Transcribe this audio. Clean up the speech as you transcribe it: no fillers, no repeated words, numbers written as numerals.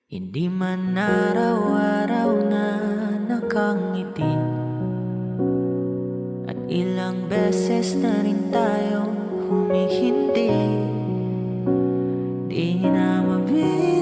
Hindi man araw-araw na nakangiti, at ilang beses na rin tayong humihindi. Di na mabibigyan